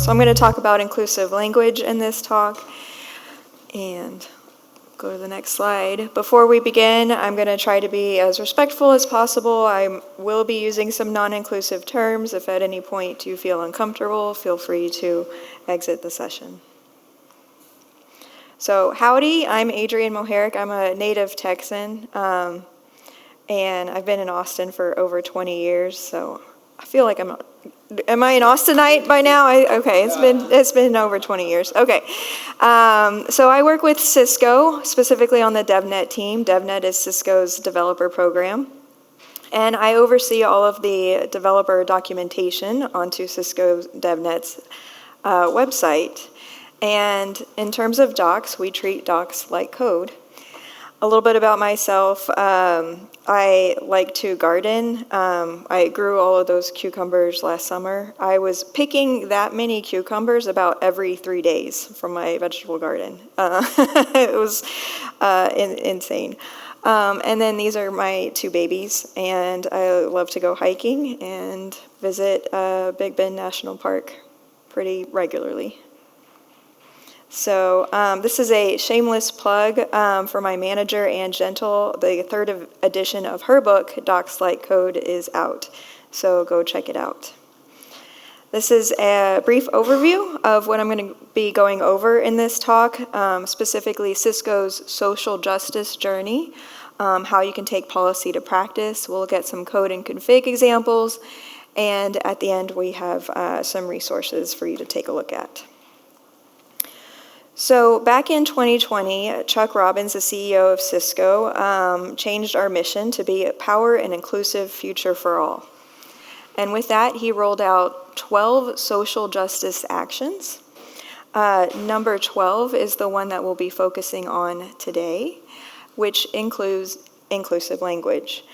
So I'm going to talk about inclusive language in this talk. And go to the next slide. Before we begin, I'm going to try to be as respectful as possible. I will be using some non-inclusive terms. If at any point you feel uncomfortable, feel free to exit the session. So howdy, I'm Adrienne Moherek. I'm a native Texan, and I've been in Austin for over 20 years, so I feel like am I an Austinite by now? Okay, it's been over 20 years. Okay, so I work with Cisco, specifically on the DevNet team. DevNet is Cisco's developer program, and I oversee all of the developer documentation onto Cisco DevNet's website. And in terms of docs, we treat docs like code. A little bit about myself. I like to garden. I grew all of those cucumbers last summer. I was picking that many cucumbers about every 3 days from my vegetable garden. It was insane. And then these are my 2 babies, and I love to go hiking and visit Big Bend National Park pretty regularly. So this is a shameless plug for my manager, Ann Gentle. The 3rd edition of her book, Docs Like Code, is out. So go check it out. This is a brief overview of what I'm going to be going over in this talk, specifically Cisco's social justice journey, how you can take policy to practice. We'll get some code and config examples, and at the end we have some resources for you to take a look at. So back in 2020, Chuck Robbins, the CEO of Cisco, changed our mission to be a power and inclusive future for all. And with that, he rolled out 12 social justice actions. Number 12 is the one that we'll be focusing on today, which includes inclusive language.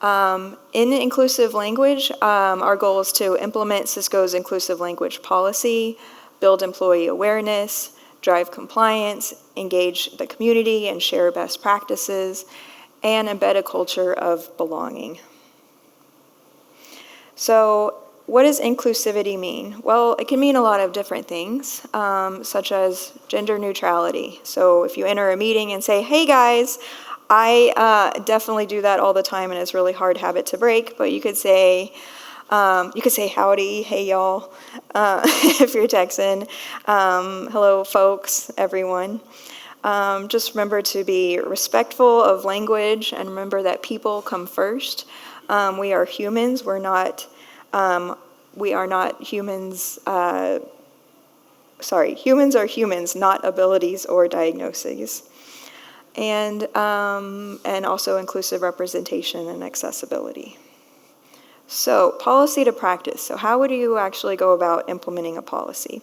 In inclusive language, our goal is to implement Cisco's inclusive language policy, build employee awareness, drive compliance, engage the community and share best practices, and embed a culture of belonging. So what does inclusivity mean? Well, it can mean a lot of different things, such as gender neutrality. So if you enter a meeting and say, hey guys, I definitely do that all the time and it's a really hard habit to break, but you could say howdy, hey y'all, if you're Texan. Hello folks, everyone. Just remember to be respectful of language and remember that people come first. We are humans, we are not humans, humans are humans, not abilities or diagnoses. And also inclusive representation and accessibility. So policy to practice. So how would you actually go about implementing a policy?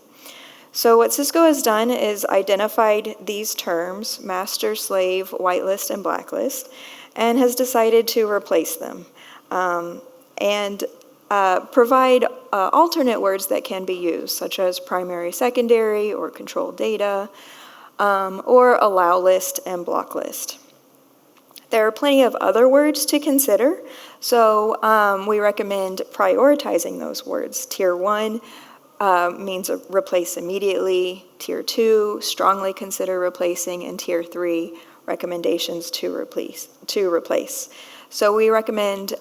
So what Cisco has done is identified these terms, master, slave, whitelist, and blacklist, and has decided to replace them and provide alternate words that can be used, such as primary, secondary, or controlled data, or allow list and block list. There are plenty of other words to consider, so we recommend prioritizing those words. Tier 1 means replace immediately, Tier 2, strongly consider replacing, and Tier 3, recommendations to replace. So we recommend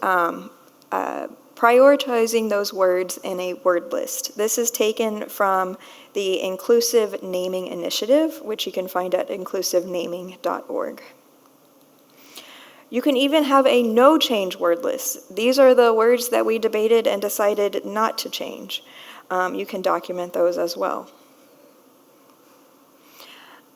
prioritizing those words in a word list. This is taken from the Inclusive Naming Initiative, which you can find at inclusivenaming.org. You can even have a no-change word list. These are the words that we debated and decided not to change. You can document those as well.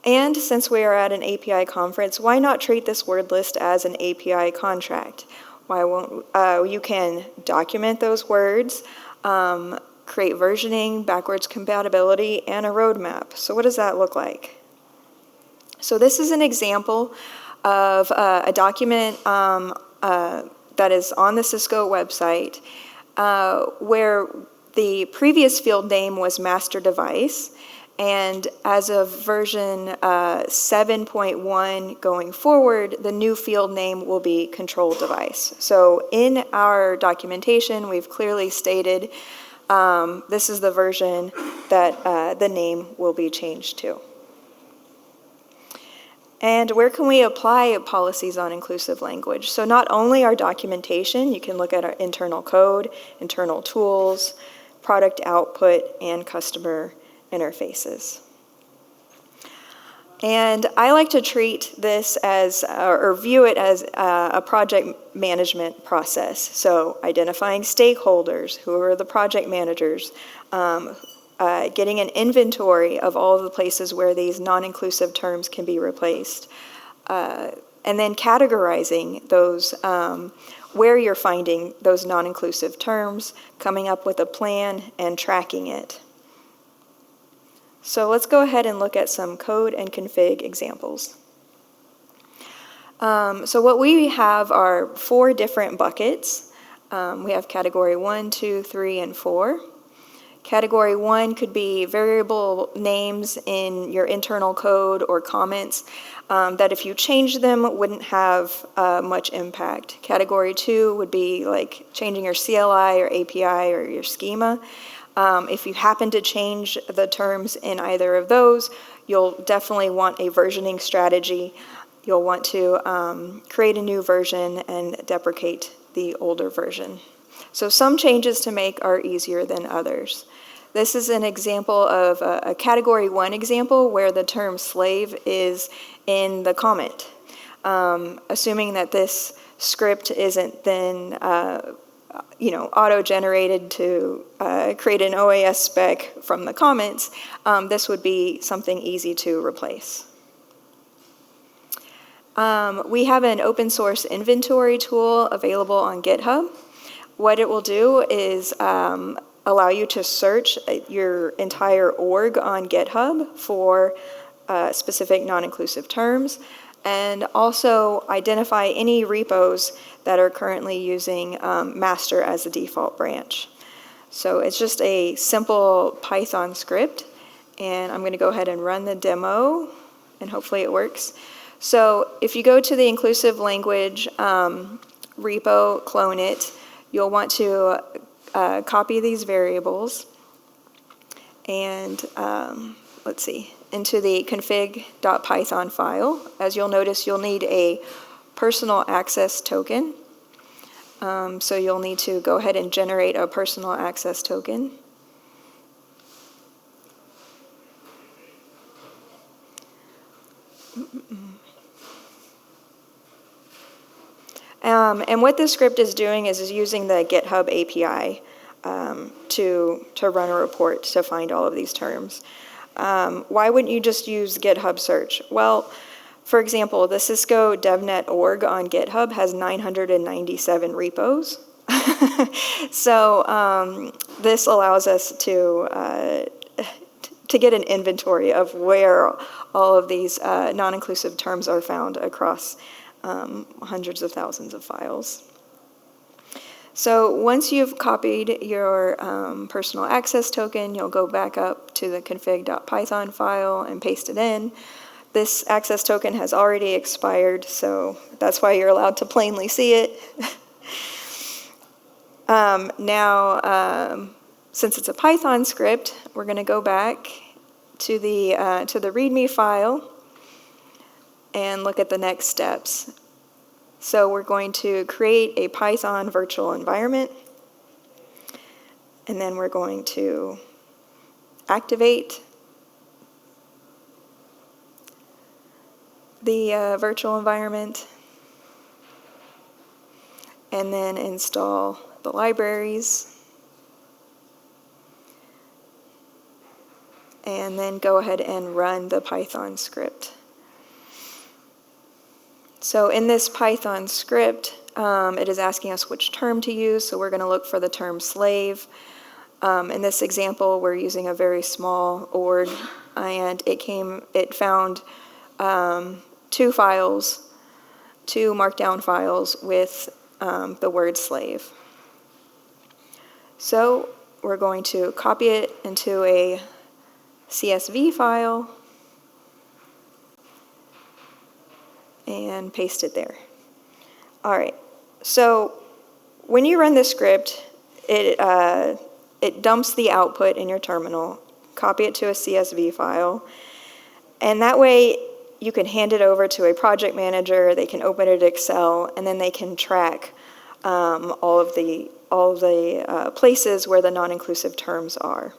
And since we are at an API conference, why not treat this word list as an API contract? Why won't you can document those words, create versioning, backwards compatibility, and a roadmap. So what does that look like? So this is an example of a document that is on the Cisco website where the previous field name was master device, and as of version 7.1 going forward, the new field name will be control device. So in our documentation, we've clearly stated this is the version that the name will be changed to. And where can we apply policies on inclusive language? So not only our documentation, you can look at our internal code, internal tools, product output, and customer interfaces. And I like to treat this as, or view it as a project management process. So identifying stakeholders, who are the project managers, getting an inventory of all of the places where these non-inclusive terms can be replaced, and then categorizing those, where you're finding those non-inclusive terms, coming up with a plan, and tracking it. So let's go ahead and look at some code and config examples. So what we have are 4 different buckets. We have category 1, 2, 3, and 4. Category 1 could be variable names in your internal code or comments that if you change them wouldn't have much impact. Category 2 would be like changing your CLI or API or your schema. If you happen to change the terms in either of those, you'll definitely want a versioning strategy. You'll want to create a new version and deprecate the older version. So some changes to make are easier than others. This is an example of a category 1 example where the term slave is in the comment. Assuming that this script isn't then auto-generated to create an OAS spec from the comments, this would be something easy to replace. We have an open source inventory tool available on GitHub. What it will do is allow you to search your entire org on GitHub for specific non-inclusive terms, and also identify any repos that are currently using master as the default branch. So it's just a simple Python script, and I'm going to go ahead and run the demo, and hopefully it works. So if you go to the inclusive language repo, clone it, you'll want to copy these variables and let's see, into the config.python file. As you'll notice, you'll need a personal access token. So you'll need to go ahead and generate a personal access token. And what this script is doing is using the GitHub API to run a report to find all of these terms. Why wouldn't you just use GitHub search? Well, for example, the Cisco DevNet org on GitHub has 997 repos. So this allows us to get an inventory of where all of these non-inclusive terms are found across hundreds of thousands of files. So once you've copied your personal access token, you'll go back up to the config.python file and paste it in. This access token has already expired, so that's why you're allowed to plainly see it. Since it's a Python script, we're going to go back to the README file and look at the next steps. So we're going to create a Python virtual environment, and then we're going to activate the virtual environment, and then install the libraries, and then go ahead and run the Python script. So in this Python script, it is asking us which term to use, so we're going to look for the term slave. In this example, we're using a very small org, and it found 2 files, 2 markdown files with the word slave. So we're going to copy it into a CSV file and paste it there. All right, so when you run this script, it it dumps the output in your terminal, copy it to a CSV file, and that way you can hand it over to a project manager, they can open it in Excel, and then they can track all of the places where the non-inclusive terms are.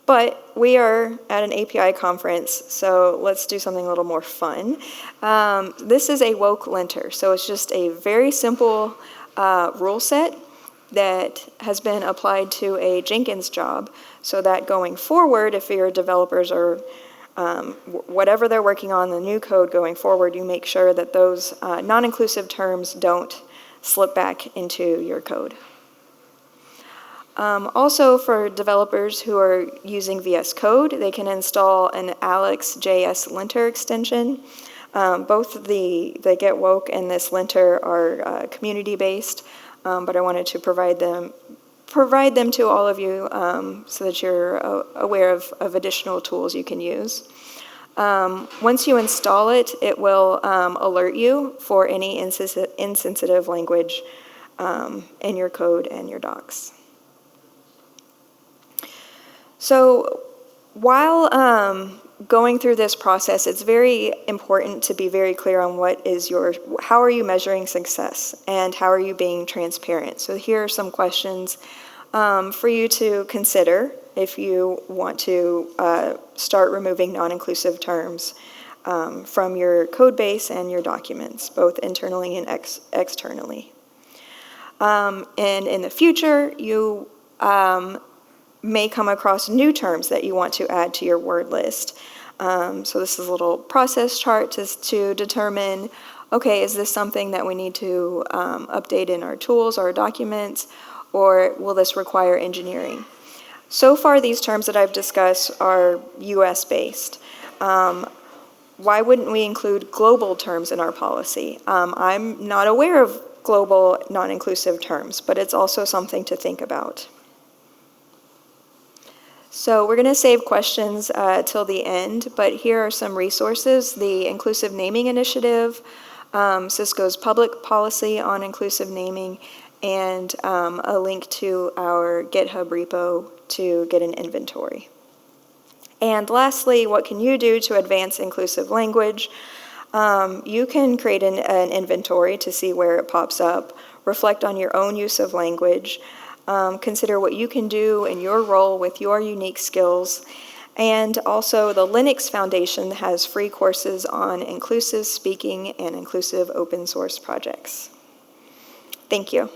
But we are at an API conference, so let's do something a little more fun. This is a woke linter, so it's just a very simple rule set that has been applied to a Jenkins job, so that going forward, if your developers are whatever they're working on, the new code going forward, you make sure that those non-inclusive terms don't slip back into your code. Also, for developers who are using VS Code, they can install an Alex.js linter extension. Both the Get Woke and this linter are community-based, but I wanted to provide them to all of you so that you're aware of additional tools you can use. Once you install it, it will alert you for any insensitive language in your code and your docs. So while going through this process, it's very important to be very clear on how are you measuring success and how are you being transparent. So here are some questions for you to consider if you want to start removing non-inclusive terms from your code base and your documents, both internally and externally. And in the future, you may come across new terms that you want to add to your word list. So this is a little process chart to determine, okay, is this something that we need to update in our tools, our documents, or will this require engineering? So far, these terms that I've discussed are US-based. Why wouldn't we include global terms in our policy? I'm not aware of global non-inclusive terms, but it's also something to think about. So we're going to save questions till the end, but here are some resources: the Inclusive Naming Initiative, Cisco's public policy on inclusive naming, and a link to our GitHub repo to get an inventory. And lastly, what can you do to advance inclusive language? You can create an inventory to see where it pops up, reflect on your own use of language, consider what you can do in your role with your unique skills, and also the Linux Foundation has free courses on inclusive speaking and inclusive open source projects. Thank you.